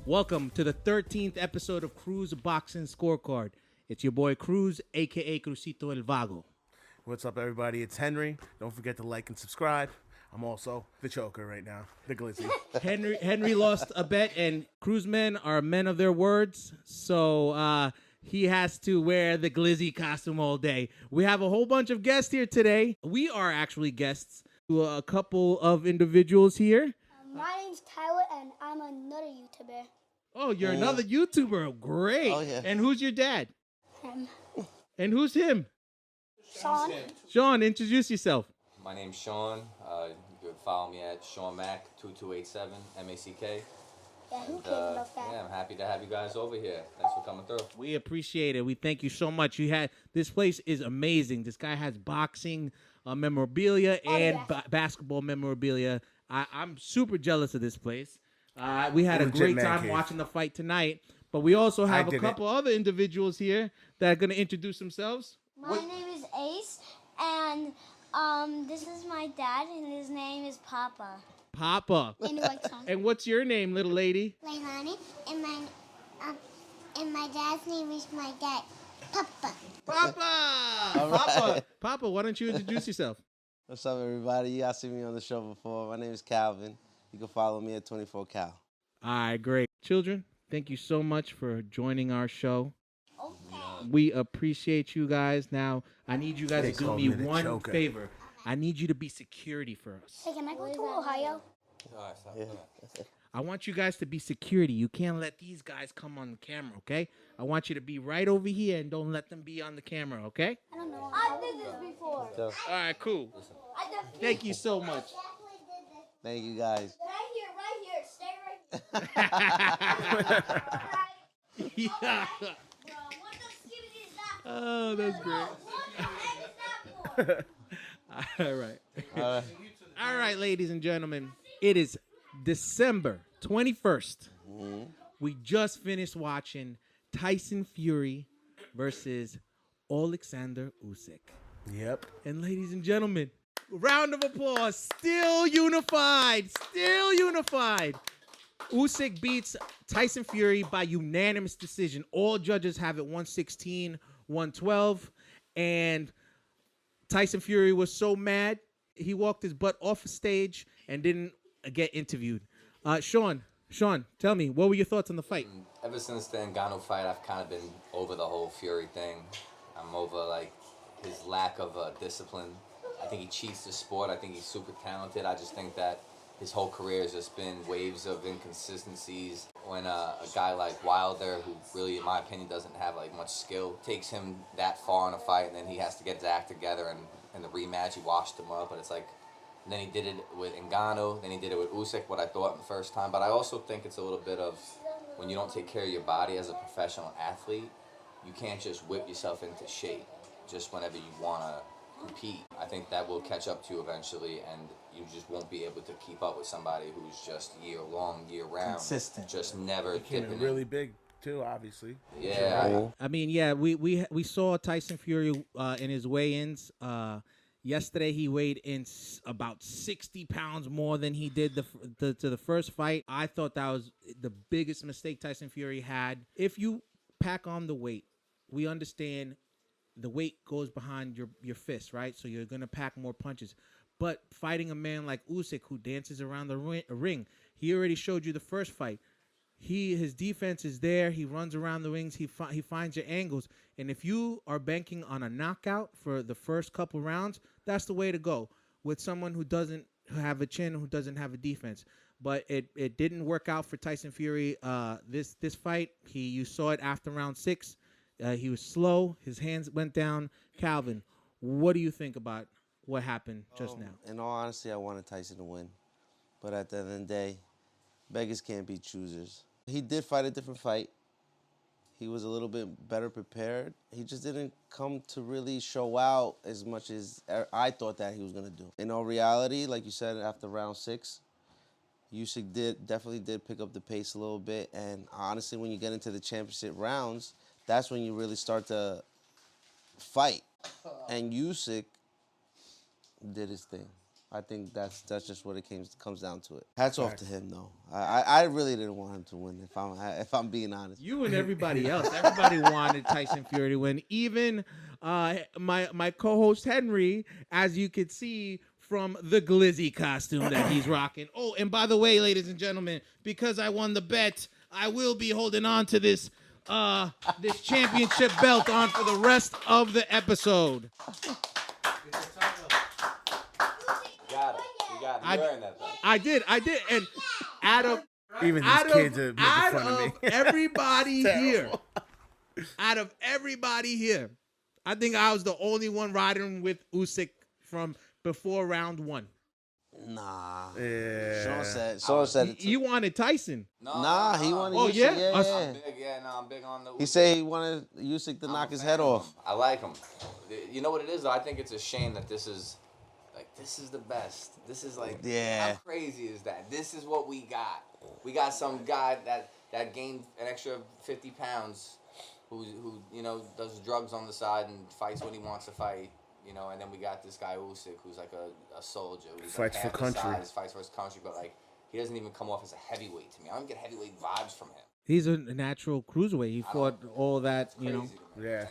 Welcome to the 13th episode of Cruz Boxing Scorecard. It's your boy Cruz, a.k.a. Crucito El Vago. What's up, everybody? It's Henry. Don't forget to like and subscribe. I'm also the choker right now, the glizzy. Henry lost a bet, and Cruz men are men of their words, so he has to wear the glizzy costume all day. We have a whole bunch of guests here today. We are actually guests to a couple of individuals here. My name's Tyler, and I'm another YouTuber. Oh, you're another YouTuber. Great. Oh, yeah. And who's your dad? Him. And who's him? Sean. Sean, introduce yourself. My name's Sean. You can follow me at Sean Mack 2287 MACK. Yeah, who cares about that? Yeah, I'm happy to have you guys over here. Thanks for coming through. We appreciate it. We thank you so much. This place is amazing. This guy has boxing memorabilia and basketball memorabilia. I'm super jealous of this place. We had a great time watching the fight tonight, but we also have a couple other individuals here that are going to introduce themselves. My name is Ace, and this is my dad, and his name is Papa. Papa. And what's your name, little lady? Leilani, and my dad's name is my dad, Papa. Papa! Papa, why don't you introduce yourself? What's up, everybody? You guys seen me on the show before. My name is Calvin. You can follow me at 24Cal. All right, great. Children, thank you so much for joining our show. Okay. We appreciate you guys. Now, I need you guys to do me one favor. I need you to be security for us. Hey, can I go to Ohio? I want you guys to be security. You can't let these guys come on the camera, okay? I want you to be right over here and don't let them be on the camera, okay? I don't know. I did this before. All right, cool. Thank you so much. Thank you, guys. Right here. Stay right. Yeah. Oh, that's great. All right. All right, ladies and gentlemen. It is December 21st. Mm-hmm. We just finished watching Tyson Fury versus Oleksandr Usyk. Yep. And ladies and gentlemen, round of applause. Still unified. Still unified. Usyk beats Tyson Fury by unanimous decision. All judges have it 116, 112. And Tyson Fury was so mad, he walked his butt off the stage and didn't get interviewed. Sean, tell me, what were your thoughts on the fight? Ever since the Ngannou fight, I've kind of been over the whole Fury thing. I'm over like his lack of discipline. I think he cheats the sport. I think he's super talented. I just think that his whole career has just been waves of inconsistencies. When a guy like Wilder, who really, in my opinion, doesn't have like much skill, takes him that far in a fight, and then he has to get his act together, and in the rematch, he washed him up. But it's like, and then he did it with Ngannou, then he did it with Usyk, what I thought the first time. But I also think it's a little bit of, when you don't take care of your body as a professional athlete, you can't just whip yourself into shape just whenever you want to compete. I think that will catch up to you eventually, and you just won't be able to keep up with somebody who's just year-long, year-round. Consistent. Just never dipping really big, too, obviously. Yeah. I mean, yeah, we saw Tyson Fury in his weigh-ins. Yesterday, he weighed in about 60 pounds more than he did to the first fight. I thought that was the biggest mistake Tyson Fury had. If you pack on the weight, we understand the weight goes behind your fist, right? So you're going to pack more punches. But fighting a man like Usyk, who dances around the ring, he already showed you the first fight. His defense is there. He runs around the rings. He finds your angles. And if you are banking on a knockout for the first couple rounds, that's the way to go with someone who doesn't have a chin, who doesn't have a defense. But it didn't work out for Tyson Fury. This fight, you saw it after round 6. He was slow. His hands went down. Calvin, what do you think about what happened just now? In all honesty, I wanted Tyson to win. But at the end of the day, beggars can't be choosers. He did fight a different fight. He was a little bit better prepared. He just didn't come to really show out as much as I thought that he was going to do. In all reality, like you said, after round 6, Usyk definitely did pick up the pace a little bit. And honestly, when you get into the championship rounds, that's when you really start to fight. And Usyk did his thing. I think that's just what it comes down to it. Hats off to him though. I really didn't want him to win if I'm being honest. You and everybody else. Everybody wanted Tyson Fury to win. Even my co-host Henry, as you could see from the glizzy costume that he's rocking. Oh, and by the way, ladies and gentlemen, because I won the bet, I will be holding on to this championship belt on for the rest of the episode. I did. And out of Even these kids are making fun of me. everybody here, out of everybody here, I think I was the only one riding with Usyk from before round 1. Nah. Yeah. Sean said it too. You wanted Tyson. Nah, he wanted Oh, Usyk. yeah? I'm big on the Usyk. He said he wanted Usyk to knock his head off. I like him. You know what it is, though? I think it's a shame that this is the best. This is how crazy is that? This is what we got. We got some guy that gained an extra 50 pounds who does drugs on the side and fights when he wants to fight. And then we got this guy Usyk, who's like a soldier. Who's Fights for country. Fights for his country, but he doesn't even come off as a heavyweight to me. I don't get heavyweight vibes from him. He's a natural cruiserweight. He fought all that, Yeah.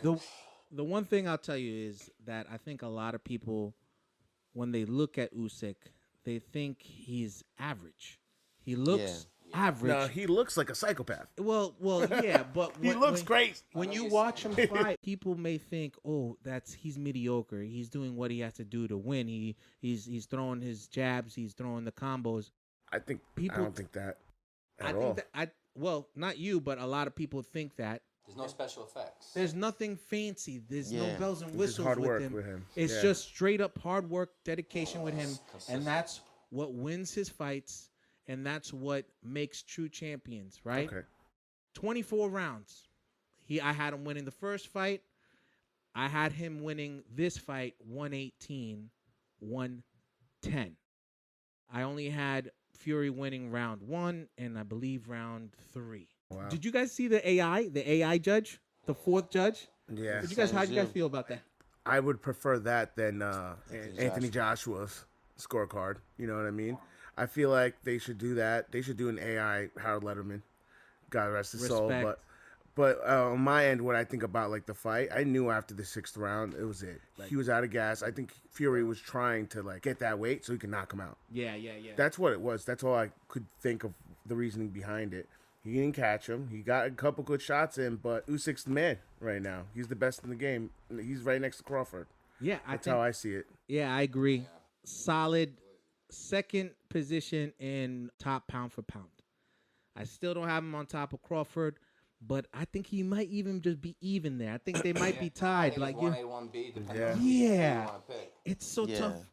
The one thing I'll tell you is that I think a lot of people, when they look at Usyk, they think he's average. He looks average. No, he looks like a psychopath. Well, yeah, but He looks great. When you watch him fight, people may think, "Oh, he's mediocre. He's doing what he has to do to win. He's throwing his jabs. He's throwing the combos." I don't think that at all. Not you, but a lot of people think that. There's no special effects. There's nothing fancy. There's no bells and whistles hard work with him. with him. It's just straight up hard work, dedication with him, and that's what wins his fights, and that's what makes true champions, right? Okay. 24 rounds. I had him winning the first fight. I had him winning this fight 118, 110. I only had Fury winning round 1 and I believe round 3. Wow. Did you guys see the AI judge, the 4th judge? Yeah. How'd you guys feel about that? I would prefer that than Anthony Joshua's scorecard. You know what I mean? I feel like they should do that. They should do an AI Howard Letterman. God rest his soul. But on my end, when I think about the fight, I knew after the 6th round it was it. He was out of gas. I think Fury was trying to get that weight so he could knock him out. Yeah. That's what it was. That's all I could think of the reasoning behind it. He didn't catch him. He got a couple good shots in, but Usyk's the man right now. He's the best in the game. He's right next to Crawford. Yeah, That's how I see it. Yeah, I agree. Solid second position in top pound for pound. I still don't have him on top of Crawford, but I think he might even just be even there. I think they might be tied. It's 1A, 1B, depending on who you want to pick. It's so tough.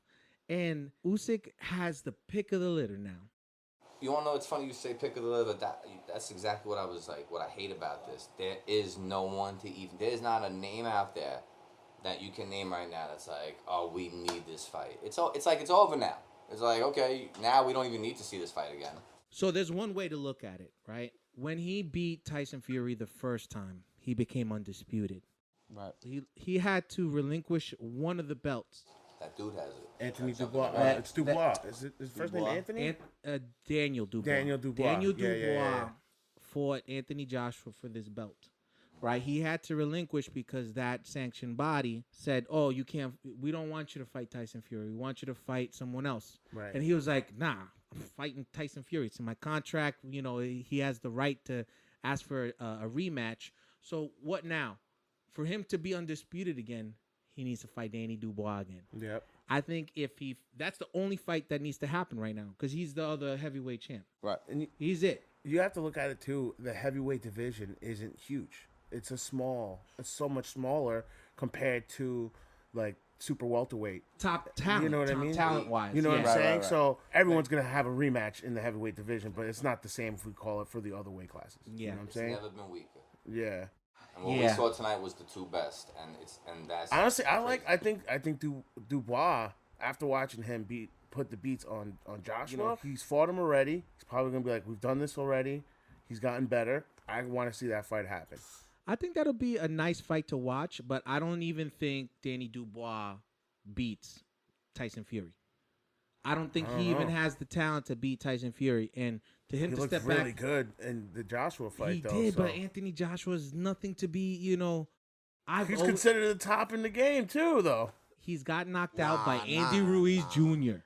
And Usyk has the pick of the litter now. You want to know, it's funny you say pick of the litter, but that's exactly what I was what I hate about this. There is no one to even, there's not a name out there that you can name right now that's oh, we need this fight. It's over now. It's okay, now we don't even need to see this fight again. So there's one way to look at it, right? When he beat Tyson Fury the first time, he became undisputed. Right. He had to relinquish one of the belts. That dude has it. Anthony Dubois. It's Dubois. Is it his first name Anthony? Daniel Dubois. Daniel Dubois. Daniel Dubois fought Anthony Joshua for this belt. Right? He had to relinquish because that sanctioned body said, "Oh, you can't. We don't want you to fight Tyson Fury. We want you to fight someone else." Right. And he was like, "Nah, I'm fighting Tyson Fury. It's in my contract. He has the right to ask for a rematch. So what now? For him to be undisputed again, he needs to fight Danny Dubois again." Yep. I think that's the only fight that needs to happen right now because he's the other heavyweight champ. Right. And He's it. you have to look at it too. The heavyweight division isn't huge. It's so much smaller compared to super welterweight. Top talent. You know what I mean? Talent-wise. You know what I'm saying? Right. So everyone's going to have a rematch in the heavyweight division, but it's not the same if we call it for the other weight classes. Yeah. You know what I'm It's saying? never been weaker. Yeah. And what we saw tonight was the two best, and that's Honestly, I think Dubois, after watching him put the beats on Joshua, he's fought him already. He's probably going to be we've done this already. He's gotten better. I want to see that fight happen. I think that'll be a nice fight to watch, but I don't even think Danny Dubois beats Tyson Fury. I don't think he even has the talent to beat Tyson Fury. And to him He to looked step really back, good in the Joshua fight, he though. did. So. But Anthony Joshua is nothing to be. He's considered the top in the game too, though. He's got knocked out by Andy Ruiz Jr.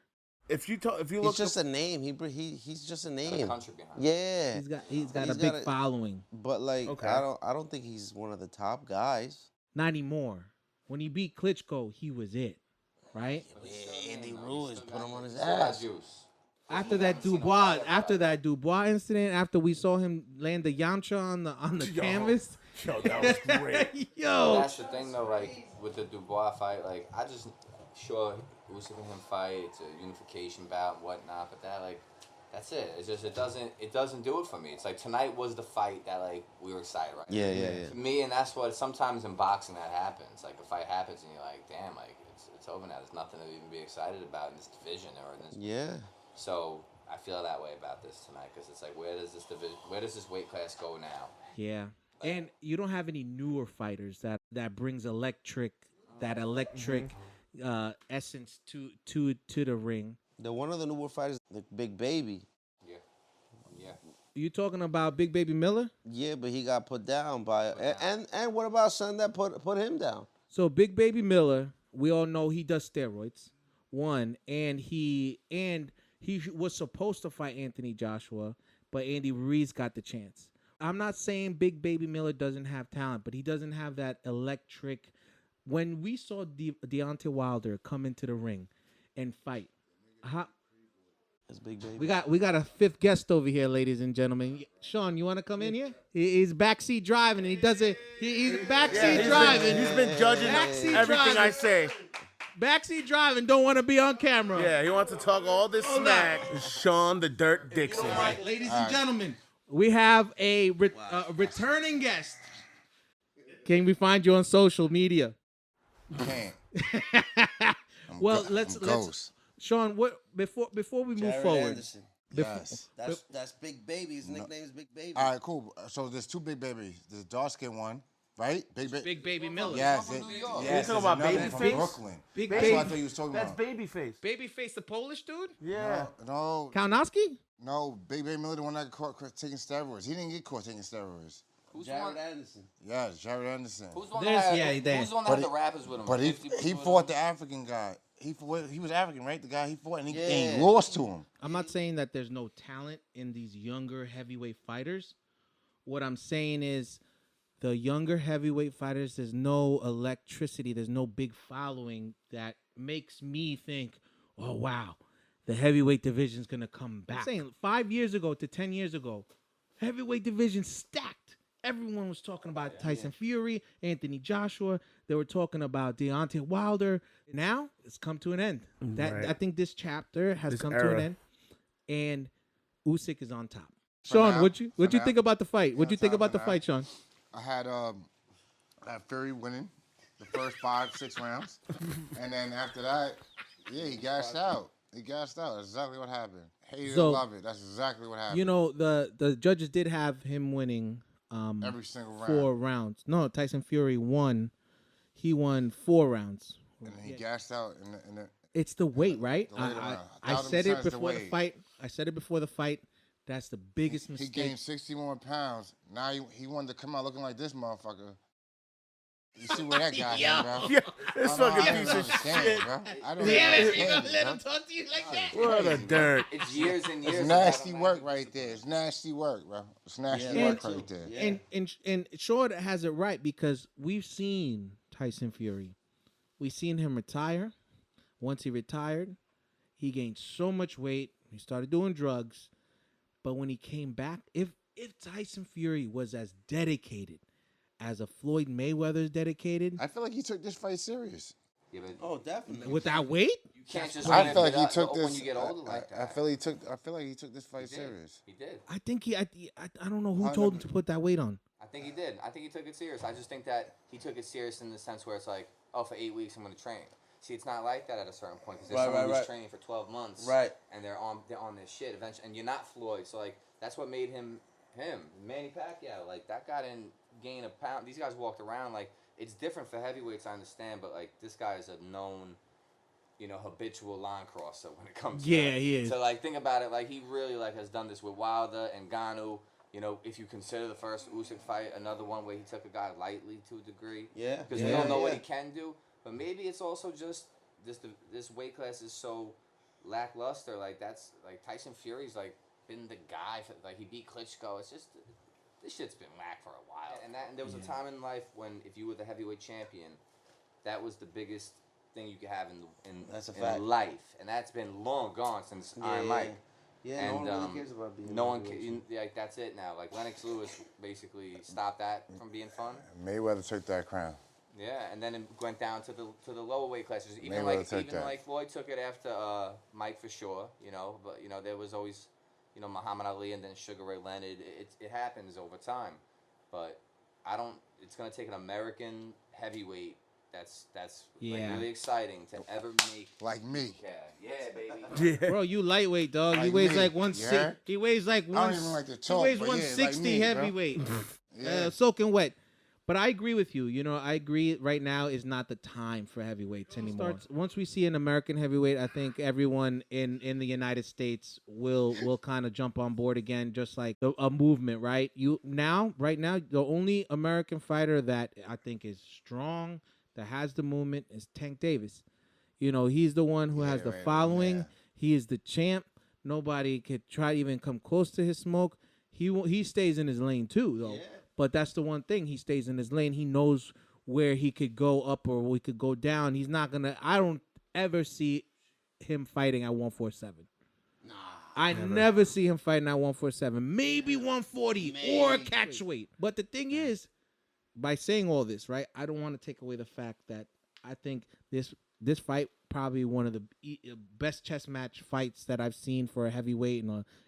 If you look, he's just a name. He's just a name. Country behind. Yeah, He's got a big following. But like, Okay. I don't think he's one of the top guys. Not anymore. When he beat Klitschko, he was it, right? Yeah, Andy Ruiz put him on his Still got ass. juice. After that Dubois incident, after we saw him land the Yamcha on the canvas. Yo, that was great. Yo. That's the thing though, like with the Dubois fight, like I just sure Usyk and him fight, it's a unification bout and whatnot, but that's it. It's just it doesn't do it for me. It's like tonight was the fight that like we were excited, right? Yeah. For me, and that's what sometimes in boxing that happens. Like a fight happens and you're like, damn, like it's over now. There's nothing to even be excited about in this division or in this. Yeah. So I feel that way about this tonight because it's like, where does this weight class go now? Yeah. And you don't have any newer fighters that brings electric essence to the ring. One of the newer fighters, the Big Baby. Yeah. You talking about Big Baby Miller? Yeah, but he got put down by and what about son that put him down? So Big Baby Miller, we all know he does steroids. And he was supposed to fight Anthony Joshua, but Andy Ruiz got the chance. I'm not saying Big Baby Miller doesn't have talent, but he doesn't have that electric. When we saw Deontay Wilder come into the ring and fight, That's Big Baby. we got a fifth guest over here, ladies and gentlemen. Sean, you want to come in here? He's backseat driving, and he does it. He's backseat driving. He's been judging everything I say. Backseat driving, don't want to be on camera. Yeah, he wants to talk all this smack. Sean the Dirt Dixon. All right, ladies and gentlemen, we have a returning guest. Can we find you on social media? Can't. Well, let's Sean, what before we move Jared forward. Anderson. Yes. That's Big Baby. His nickname is Big Baby. All right, cool. So there's two Big Babies. There's a dark skin one, right? Big Baby Miller. Yes. You Yes. talking about there's another Babyface? from Brooklyn. Big That's Baby. what I thought you was talking That's about. Babyface. Babyface, the Polish dude? Yeah. No, Kaunowski? no. Big Baby Miller, the one that got caught taking steroids. He didn't get caught taking steroids. Who's the Jared one? Anderson. Yes, Jared Anderson. Who's the one There's- that yeah, had, there. who's the one that But had the he- rappers with him? But he 50 fought the African guy. He was African, right? The guy he fought, and he Yeah. lost to him. I'm not saying that there's no talent in these younger heavyweight fighters. What I'm saying is the younger heavyweight fighters, there's no electricity, there's no big following that makes me think, oh, wow, the heavyweight division's going to come back. I'm saying 5 years ago to 10 years ago, heavyweight division stacked. Everyone was talking about Tyson Fury, Anthony Joshua. They were talking about Deontay Wilder. Now it's come to an end. Right. I think this chapter has This come to era. an end, and Usyk is on top. Sean, now- what'd you now- think about the fight? What'd you think for about the now. fight, Sean? I had Fury winning the first 5-6 rounds, and then after that, yeah, he gassed out. That's exactly what happened. Hate it So- or love it. That's exactly what happened. You know, the judges did have him winning Every single round. 4 rounds. No, Tyson Fury won. He won 4 rounds. And then he gassed out in the It's the weight, right? the weight I around. said 1000% it is the before the weight. fight. I said it before the fight. That's the biggest He mistake. gained 60 more pounds. Now he wanted to come out looking like this motherfucker. You see where that got him, bro? Yeah, this I don't fucking know, piece I of don't understand, shit. bro. I don't Damn it, you understand, gonna let bro. him talk to you like that? What a dirt. It's years and years. It's of nasty having work that. right there. It's nasty work, bro. It's nasty Yeah, work that right too. there. Yeah. And Short has it right because we've seen Tyson Fury. We've seen him retire. Once he retired, he gained so much weight. He started doing drugs. But when he came back, if Tyson Fury was as dedicated as a Floyd Mayweather is dedicated I feel like he took this fight serious. Yeah, but Oh, definitely. with that weight, you can't just I ramp feel like it he up took when this. you get older like that. I feel like he took this fight He did. serious. He did. I think I don't know who told him to put that weight on. I think he did. I think he took it serious. I just think that he took it serious in the sense where it's like, oh, for 8 weeks I'm going to train. See, it's not like that at a certain point because there's someone who's training for 12 months, Right. And they're on this shit eventually, and you're not Floyd, so like that's what made him. Manny Pacquiao, like that guy didn't gain a pound. These guys walked around like it's different for heavyweights, I understand, but like this guy is a known habitual line crosser when it comes Yeah, to he is. So, like, think about it. Like, he really, like, has done this with Wilder and Ngannou. If you consider the first Usyk fight another one where he took a guy lightly to a degree. Yeah. Because we don't know what he can do. But maybe it's also just this weight class is so lackluster. Like, that's, like, Tyson Fury's, like, been the guy. Like, he beat Klitschko. It's just, this shit's been whack for a while. And there was a time in life when if you were the heavyweight champion, that was the biggest thing you could have in life. And that's been long gone since Iron Mike. Yeah, and, no one really cares about being. No one, like, that's it now. Like, Lennox Lewis basically stopped that from being fun. Mayweather took that crown. Yeah, and then it went down to the lower weight classes. Even Mayweather like Floyd took it after Mike for sure. But there was always Muhammad Ali and then Sugar Ray Leonard. It happens over time, but I don't. It's gonna take an American heavyweight. That's like really exciting to ever make. Like me. Yeah, baby. Bro, you lightweight, dog. He Like weighs me. like 160. Yeah? He weighs like I one. don't even like to He talk, weighs but yeah, 160 like me, bro. heavyweight. Yeah. Soaking wet. But I agree with you. I agree. Right now is not the time for heavyweights anymore. Once we see an American heavyweight, I think everyone in the United States will kind of jump on board again, just like a movement, right? Right now, the only American fighter that I think is strong, that has the movement, is Tank Davis. He's the one who has the following. Yeah. He is the champ. Nobody could try to even come close to his smoke. He stays in his lane too, though. Yeah. But that's the one thing. He stays in his lane. He knows where he could go up or we could go down. He's not gonna. I don't ever see him fighting at 147. Nah, I never see him fighting at 147. Maybe 140 or catchweight. But the thing is, by saying all this, right, I don't want to take away the fact that I think this fight probably one of the best chess match fights that I've seen for a heavyweight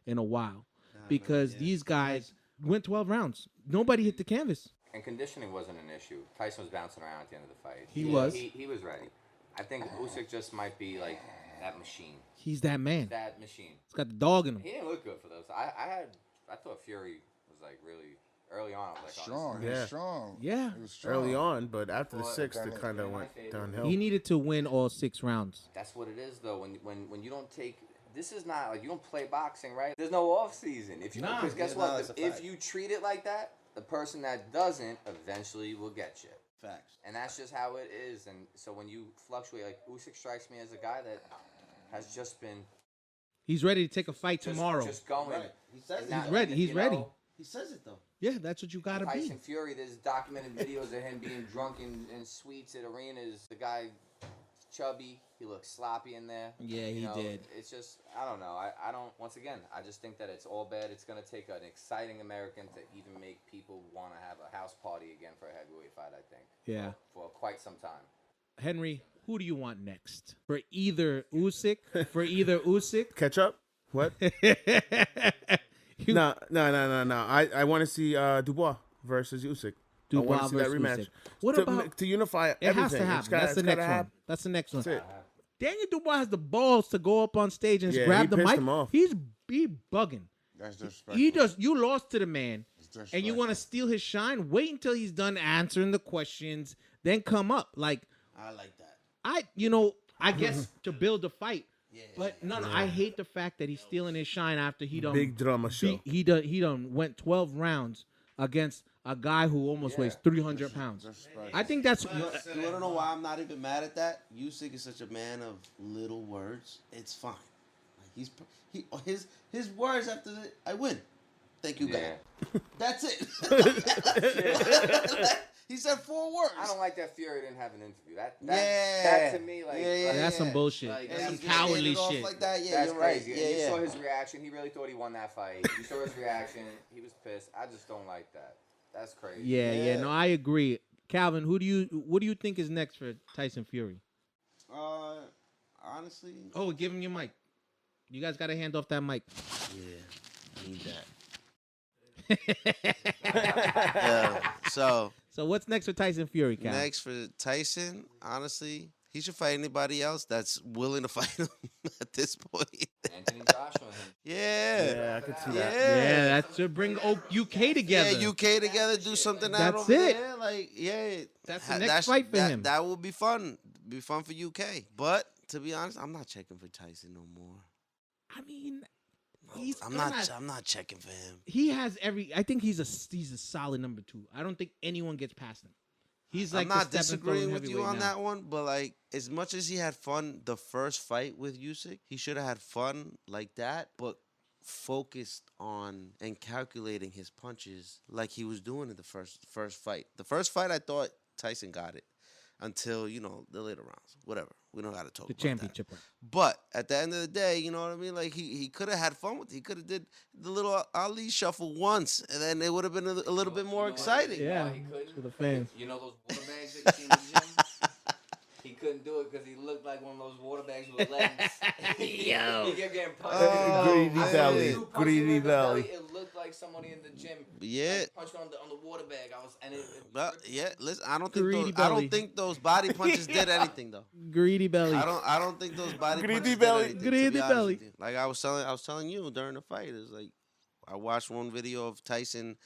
in a while, because these guys went 12 rounds. Nobody hit the canvas. And conditioning wasn't an issue. Tyson was bouncing around at the end of the fight. He was. He was ready. I think Usyk just might be like that machine. He's that man. That machine. He's got the dog in him. He didn't look good for those. I thought Fury was like really early on. I was like, Strong. oh, He Yeah. was strong. Yeah. He was strong. Early on, but after the Well, sixth, it kind of went downhill. He needed to win all 6 rounds. that's what it is though. When you don't take. This is not like you don't play boxing, right? There's no off season. Because guess what? that's a If fact. you treat it like that, the person that doesn't eventually will get you. Facts. And that's just how it is. And so when you fluctuate, like Usyk strikes me as a guy that has just been He's ready to take a fight just, tomorrow. just going. Right. He says And it. not- He's ready. He's you ready. know, He says it though. Yeah, that's what you gotta be. Tyson Fury, there's documented videos of him being drunk in suites at arenas. The guy, chubby, he looks sloppy in there. Yeah, he did. It's just, I don't know. I don't, once again, I just think that it's all bad. It's going to take an exciting American to even make people want to have a house party again for a heavyweight fight, I think. Yeah. For quite some time. Henry, who do you want next? For either Usyk? Catch up? What? You- No. I want to see Dubois versus Usyk. I Dubois want to see that versus rematch. Usyk. What about to unify it? everything? Has to happen. That's the next one. That's the next one. That's it. Daniel Dubois has the balls to go up on stage and Yeah, grab he the pissed mic. him off. He bugging. That's disrespectful. He does. You lost to the man, It's and you want to steal his shine. Wait until he's done answering the questions, then come up. Like I like that. I guess to build a fight. But I hate the fact that he's stealing his shine after he done Big drama show. He done went 12 rounds against a guy who almost weighs 300 pounds. I think that's You want to know why I'm not even mad at that? Usyk is such a man of little words. It's fine. Like his words after I win. Thank you, guy. That's it. He said 4 words. I don't like that Fury didn't have an interview. That to me, like, that's some bullshit. Like, That's some he's cowardly off shit. like that. Yeah, that's you're right. crazy. Yeah, And you yeah. saw his reaction. He really thought he won that fight. You saw his reaction. He was pissed. I just don't like that. That's crazy. Yeah. No, I agree. Calvin, what do you think is next for Tyson Fury? Honestly. Oh, give him your mic. You guys got to hand off that mic. Yeah, need that. So what's next for Tyson Fury, Calvin? Next for Tyson, honestly, he should fight anybody else that's willing to fight him at this point. Anthony Joshua. Yeah. I could see that. Yeah, that should bring UK together. Yeah, UK together, do something out That's over it. there. Like, yeah. That's the next fight for him. That will be fun. Be fun for UK. But to be honest, I'm not checking for Tyson no more. I mean, I'm not checking for him. He has I think he's a solid number 2. I don't think anyone gets past him. He's like I'm not the stepping disagreeing stone with you heavyweight on now. that one, but like as much as he had fun the first fight with Usyk, he should have had fun like that, but focused on and calculating his punches like he was doing in the first fight. The first fight, I thought Tyson got it until, the later rounds. Whatever. We don't got to talk The about championship that. round. But at the end of the day, you know what I mean? Like, he could have had fun with it. He could have did the little Ali shuffle once, and then it would have been a little bit more exciting. Yeah, He couldn't. for the fans. You know those water bags that you see in the gym? He couldn't do it because he looked like one of those water bags with legs. Yo. He kept getting punched. Greedy man. belly. You punched him Greedy in the belly. It looked like somebody in the gym. Yeah. Like, punched on the water bag. Well, yeah, listen, I don't Greedy think belly. those body punches did anything though. Greedy belly. I don't think those body Greedy punches belly. did anything, to Greedy be honest belly. with you. Like I was telling you during the fight, it's like I watched one video of Tyson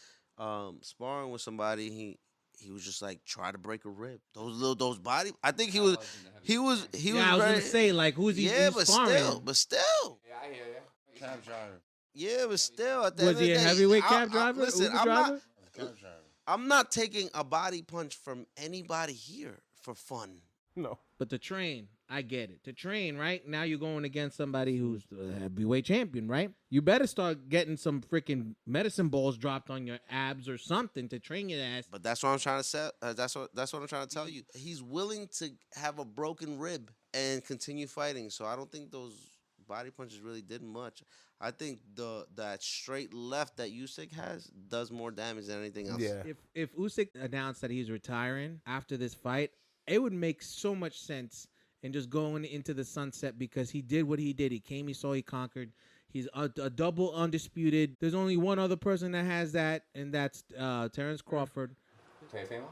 sparring with somebody. He was just like try to break a rib. Those body. I think he was Yeah, I was very, gonna say like who's he? yeah, he's but sparring? still. Yeah, I hear you. Cab driver. Yeah, but still. At the Was end he of a the day, heavyweight cab driver? Listen, Uber I'm driver? not. Cab driver. I'm not taking a body punch from anybody here for fun. No. But to train, I get it. To train, right? Now you're going against somebody who's a heavyweight champion, right? You better start getting some freaking medicine balls dropped on your abs or something to train your ass. But that's what I'm trying to say. That's what I'm trying to tell you. He's willing to have a broken rib and continue fighting. So I don't think those body punches really did much. I think that straight left that Usyk has does more damage than anything else. Yeah. If Usyk announced that he's retiring after this fight, it would make so much sense and just going into the sunset because he did what he did. He came, he saw, he conquered. He's a double undisputed. There's only one other person that has that, and that's Terrence Crawford. Teofimo?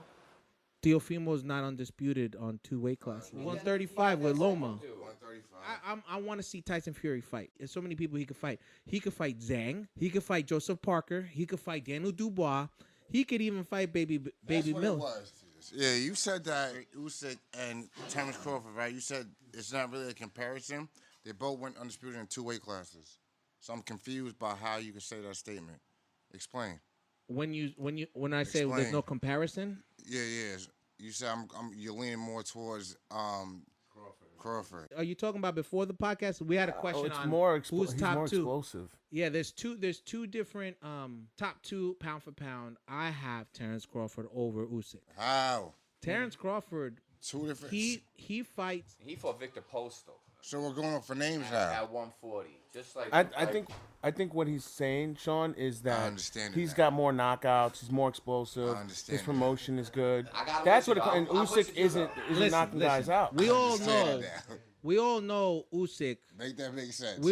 Teofimo is not undisputed on 2 weight classes. 135 with Loma. 135. I want to see Tyson Fury fight. There's so many people he could fight. He could fight Zhang. He could fight Joseph Parker. He could fight Daniel Dubois. He could even fight Baby That's what it Mill. was. Yeah, you said that Usyk and Terrence Crawford, right? You said it's not really a comparison. They both went undisputed in 2 weight classes. So I'm confused by how you can say that statement. Explain. When I say there's Explain. no comparison, Yeah. You said you're leaning more towards Crawford. are you talking about before the podcast? We had a question it's on more who's he's top more 2. explosive. Yeah, there's two different top 2 pound for pound. I have Terrence Crawford over Usyk. How? Terrence Crawford, 2 different. he fights. He fought Victor Post, though, So we're going off for names now. at 140. Just like I think what he's saying, Sean, is I that understand he's that. got more knockouts. He's more explosive. I understand His that. promotion is good. I gotta That's let what. you And know. I'm Usyk with you, isn't though. knocking guys out. We all understand know. that. We all know Usyk. Make that make sense.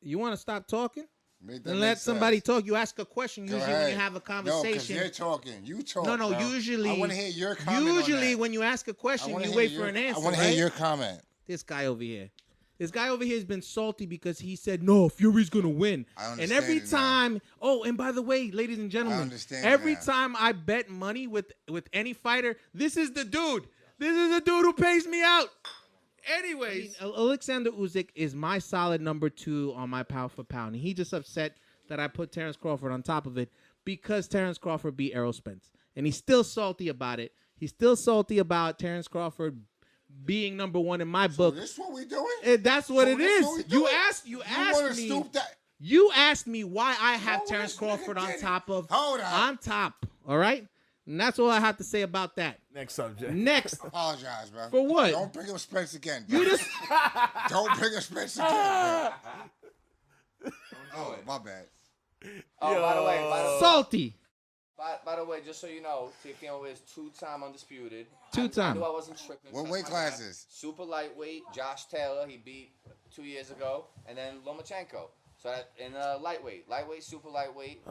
You want to stop talking Make that and make let somebody sense. talk? You ask a question. Go Usually when ahead. you have a No, because conversation. you're talking. You talk. No, bro. usually. I want to hear your comment. Usually, on that. when you ask a I question, wanna you hear wait your- for an answer. I want to right? hear your comment. This guy over here. This guy over here has been salty because he said, no, Fury's going to win. I And understand every it now. time, and by the way, ladies and gentlemen, understand it every now. time I bet money with any fighter, this is the dude. This is the dude who pays me out. Anyways, Oleksandr Usyk is my solid number 2 on my pound for pound. And he just upset that I put Terrence Crawford on top of it because Terrence Crawford beat Errol Spence. And he's still salty about it. He's still salty about Terrence Crawford being number 1 in my book. This what we doing? That's what So it this is. what we You doing? asked wanna me. stoop that? You asked me why I have No, Terrence this nigga Crawford on did it. top of. Hold on. On top. All right. And that's all I have to say about that. Next subject. Next. Apologize, bro. For what? Don't bring up Spence again. Bro. You just. Don't bring up Spence again. Bro. Oh, my bad. Oh, by the way, Salty. by the way, just so you know, Teofimo is 2-time undisputed. Two-time. I knew I wasn't tripping. What Trust weight my classes? gut. Super lightweight, Josh Taylor, he beat 2 years ago, and then Lomachenko. So that in lightweight, super lightweight.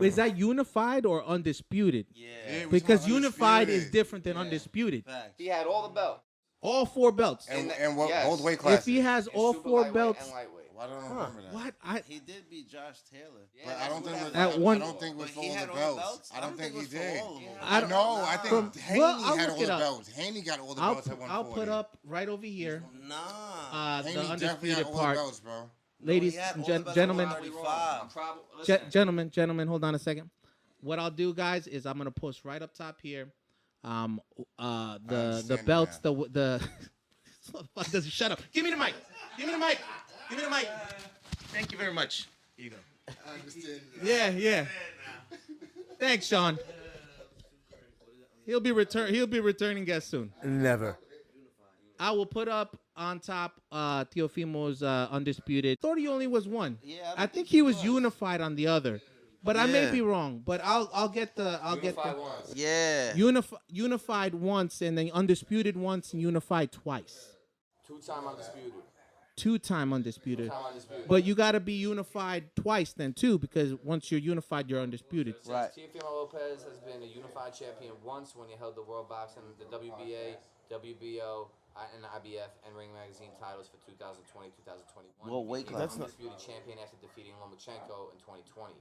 Is that unified or undisputed? Yeah, we Because talking unified is undisputed. different than undisputed. He had all the belts. All 4 belts. And what Yes. both weight classes? If he has In all super 4 lightweight belts, and lightweight. Why don't I remember that? What? He did beat Josh Taylor. Yeah, But I don't think with, At one- I don't think with But he all had the all the belts. belts? I don't think he it was for did. all of them. I don't- No, I think Haney I'll had look all it the up. belts. Haney got all the I'll belts at 140. I'll put up right over here Nah. the Haney definitely undisputed had all the part. belts, bro. Ladies he had and all the belts gentlemen, at 135. gentlemen, hold on a second. What I'll do, guys, is I'm gonna post right up top here, the understand belts, that. the shut up. Give me the mic. Give me the mic. Give me the mic. Thank you very much. Here you go. I understand that. Yeah. Thanks, Sean. He'll be returning guest soon. Never. I will put up on top Teofimo's undisputed. Thought he only was one. Yeah, I think he was unified on the other, but I may Yeah. be wrong. But I'll get the Yeah. unified once and then undisputed once and unified twice. Two-time undisputed. Two-time undisputed. Two-time undisputed. But you got to be unified twice then too, because once you're unified, you're undisputed. Right. Teofimo Lopez has been a unified champion once when he held the World Boxing, the WBA, WBO, and IBF and Ring Magazine titles for 2020, 2021. What weight He class? became undisputed champion after defeating Lomachenko in 2020.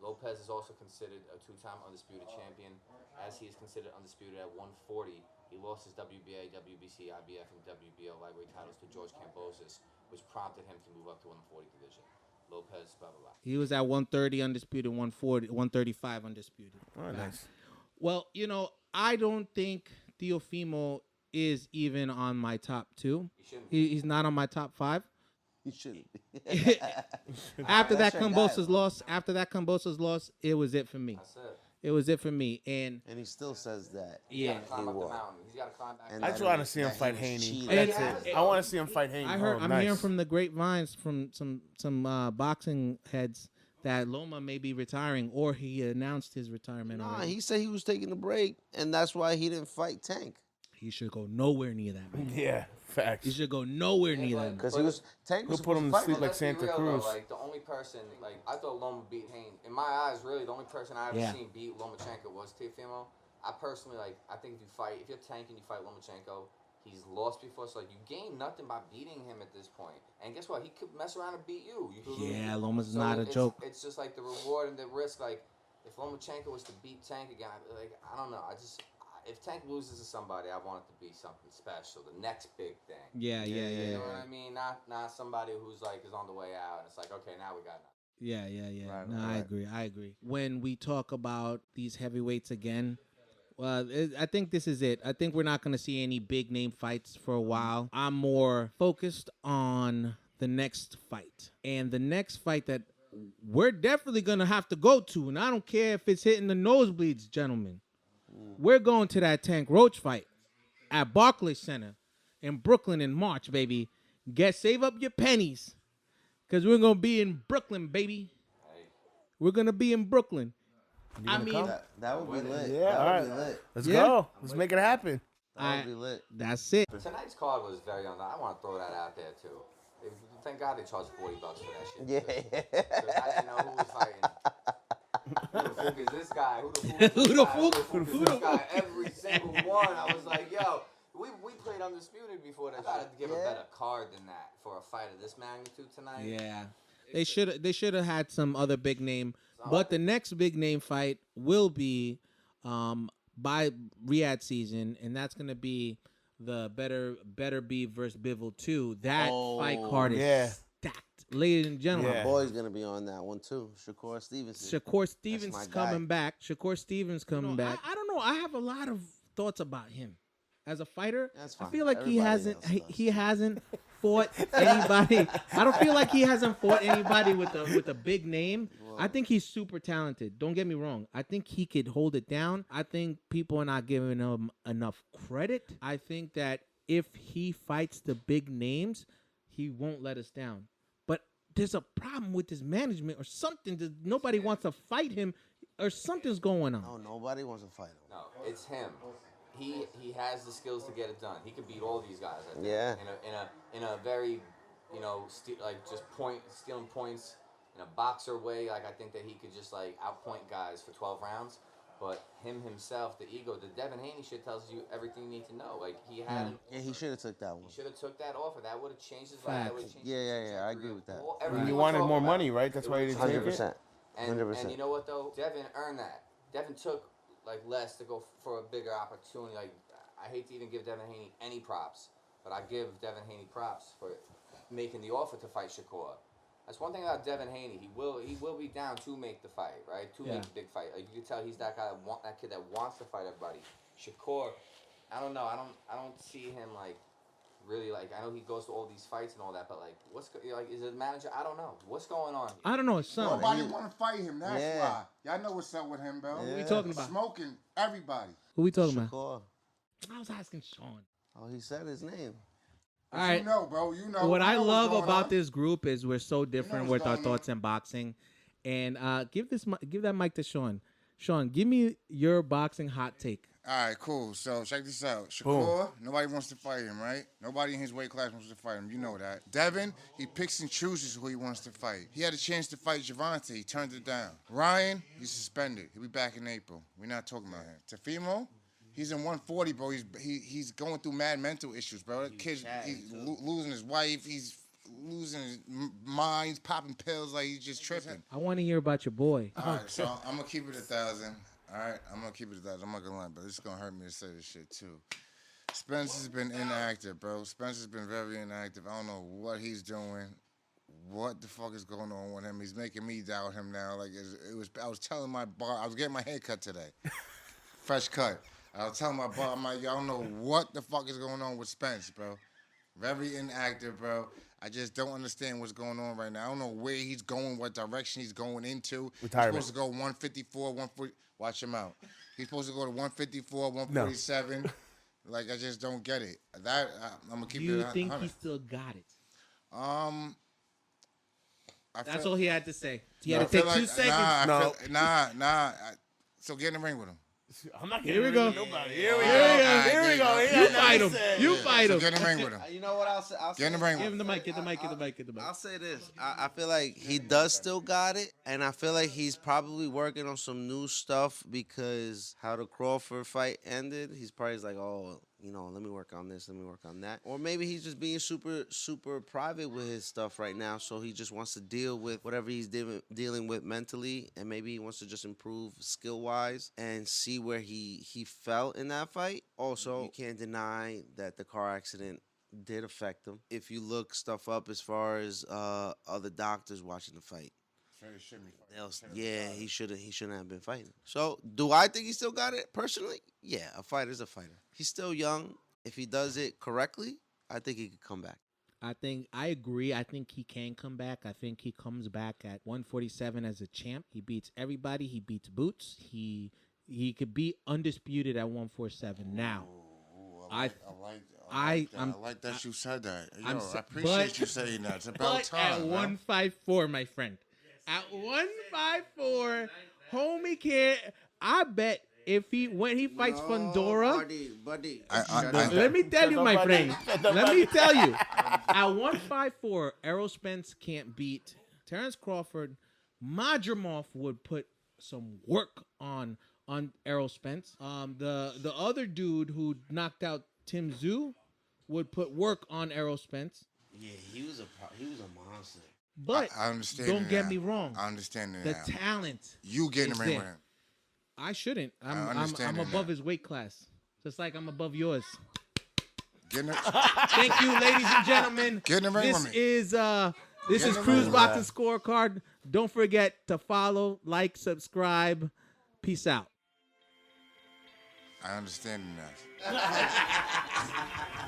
Lopez is also considered a two-time undisputed champion, as he is considered undisputed at 140. He lost his WBA, WBC, IBF, and WBO lightweight titles to George Kambosos, which prompted him to move up to 140 division. Lopez, blah, blah, blah. He was at 130 undisputed, 140, 135 undisputed. Oh, nice. Well, I don't think Teofimo is even on my top two. He shouldn't. He's not on my top five. He shouldn't be. After that That's your guy, Kambosos loss, it was it for me. That's it. It was it for me. And And he still says that. yeah, Climb up the won. mountain. He's got to climb back. And I that just want to is- see him that he fight was Haney. cheating. That's And- it. I want to see him fight Haney. I heard. Oh, I'm nice. hearing from the grapevines from some boxing heads that Loma may be retiring, or he announced his retirement Nah, already. he said he was taking a break, and that's why he didn't fight Tank. He should go nowhere near that, man. Yeah, facts. He should go nowhere near that. Because he was Tank was He'll put him to supposed sleep fight like Let's be Santa real, Cruz. Though, like the only person, like I thought Loma beat Haynes. In my eyes, really, the only person I ever Yeah. seen beat Lomachenko was Teofimo. I personally I think if you're tanking, you fight Lomachenko. He's lost before, so you gain nothing by beating him at this point. And guess what? He could mess around and beat you. You could lose. Yeah, Loma's So not a it's- joke. It's just like the reward and the risk. Like if Lomachenko was to beat Tank again, I don't know. If Tank loses to somebody, I want it to be something special. The next big thing. Yeah. You know what I mean? Not somebody who's like is on the way out. And it's like, okay, now we got nothing. Yeah. Right, No, right. I agree. When we talk about these heavyweights again, well, I think this is it. I think we're not going to see any big name fights for a while. I'm more focused on the next fight. And the next fight that we're definitely going to have to go to, and I don't care if it's hitting the nosebleeds, gentlemen. We're going to that Tank Roach fight at Barclays Center in Brooklyn in March, baby. Save up your pennies, because we're going to be in Brooklyn, baby. We're going to be in Brooklyn. I mean, That would be lit. Yeah, that all would right. be lit. Let's Yeah. go. Let's make it happen. That would be lit. that's it. Tonight's card was very on. I want to throw that out there too. Thank God they charged $40 for that shit. Yeah. Because I didn't know who was fighting. Who the fuck is this guy? Who the fuck Who is the this guy? fuck? Who the fuck is this guy? Every single one. I was like, yo, we played Undisputed before that. I had to give a better card than that for a fight of this magnitude tonight. Yeah. They should have had some other big name. But the next big name fight will be by Riyadh season, and that's gonna be the better be versus Bivol 2. That fight card is stacked. Ladies and gentlemen. Yeah. Boy's gonna be on that one too. Shakur Stevenson. Shakur Stevens my is guy. coming back. Shakur Stevens coming back. I don't know. I have a lot of thoughts about him as a fighter. That's I fine. feel like Everybody else does. he hasn't fought anybody. I don't feel like he hasn't fought anybody with a big name. I think he's super talented. Don't get me wrong. I think he could hold it down. I think people are not giving him enough credit. I think that if he fights the big names, he won't let us down. But there's a problem with his management or something. Nobody wants to fight him or something's going on. No, nobody wants to fight him. No, it's him. He has the skills to get it done. He could beat all these guys. I think, Yeah. In a very, just stealing points in a boxer way. Like I think that he could just like outpoint guys for 12 rounds. But himself, the ego, the Devin Haney shit tells you everything you need to know. Like, he had Yeah, he should have took that one. He should have took that offer. That would have changed his life. That would've changed his Yeah, I agree with that. And you wanted more money, right? That's why you didn't take it. 100%. 100%. And you know what though? Devin earned that. Devin took like less to go for a bigger opportunity. Like, I hate to even give Devin Haney any props, but I give Devin Haney props for making the offer to fight Shakur. That's one thing about Devin Haney. He will be down to make the fight, right? To make the big fight. Like, you can tell he's that guy that kid that wants to fight everybody. Shakur, I don't know. I don't see him like really like. I know he goes to all these fights and all that, but like, is it a manager? I don't know. What's going on? I don't know. It's something. Nobody want to fight him. That's why. Y'all know what's up with him, bro. Who we talking about? Smoking everybody. Who we talking about? Shakur. I was asking Sean. Oh, he said his name. All right. You know, bro. You know. What I what's love going about on. this group is we're so different with our going thoughts in boxing. And give that mic to Sean. Sean, give me your boxing hot take. All right, cool. So check this out. Shakur, nobody wants to fight him, right? Nobody in his weight class wants to fight him. You know that. Devin, he picks and chooses who he wants to fight. He had a chance to fight Gervonta. He turned it down. Ryan, he's suspended. He'll be back in April. We're not talking about him. Teofimo, he's in 140, bro. He's going through mad mental issues, bro. That kid's losing his wife. He's losing his mind. He's popping pills like he's just tripping. I want to hear about your boy. All right, so I'm going to keep it 1,000. All right, I'm going to keep it 1,000. I'm not going to lie, but it's going to hurt me to say this shit, too. Spence has been inactive, bro. Spence has been very inactive. I don't know what he's doing. What the fuck is going on with him? He's making me doubt him now. Like, I was telling my bar, I was getting my hair cut today. Fresh cut. I was telling my bar, I'm like, I don't know what the fuck is going on with Spence, bro. Very inactive, bro. I just don't understand what's going on right now. I don't know where he's going, what direction he's going into. Retirement. He's supposed to go 154, 140. Watch him out. He's supposed to go to 154, 147. No. Like, I just don't get it. I'm gonna keep it. Do you think he still got it? That's all he had to say. He had to take 2 seconds. So get in the ring with him. I'm not Here we go. Nobody. Here we go. Here we go. You fight him. You fight him. So get in the ring with him. You know what I'll say? Get in the ring with Give him. him the mic. Get the mic. Get the mic. Get the mic. I'll say this. I feel like he does still got it, and I feel like he's probably working on some new stuff because how the Crawford fight ended, he's probably like, oh, let me work on this, let me work on that. Or maybe he's just being super, super private with his stuff right now, so he just wants to deal with whatever he's dealing with mentally, and maybe he wants to just improve skill-wise and see where he felt in that fight. Also, you can't deny that the car accident did affect him. If you look stuff up as far as other doctors watching the fight, he shouldn't have been fighting. So, do I think he still got it? Personally, yeah, a fighter's a fighter. He's still young. If he does it correctly, I think he could come back. I agree. I think he can come back. I think he comes back at 147 as a champ. He beats everybody. He beats Boots. He could be undisputed at 147 now. I like that you said that. Yo, I appreciate you saying that. It's about time. At 154, my friend. At 154, homie can't. I bet when he fights Fundora. Buddy. Let me tell you, my friend. Let me tell you. At 154, Errol Spence can't beat Terrence Crawford. Madrimov would put some work on Errol Spence. The other dude who knocked out Tim Tszyu would put work on Errol Spence. Yeah, he was a monster. But I understand. Don't get me wrong. I understand the talent. You get in the ring with him. I shouldn't. I'm above his weight class, just like I'm above yours. Thank you, ladies and gentlemen. Get in the ring with me. This is Cruise Boxing Scorecard. Don't forget to follow, like, subscribe. Peace out. I understand that.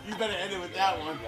You better end it with that one.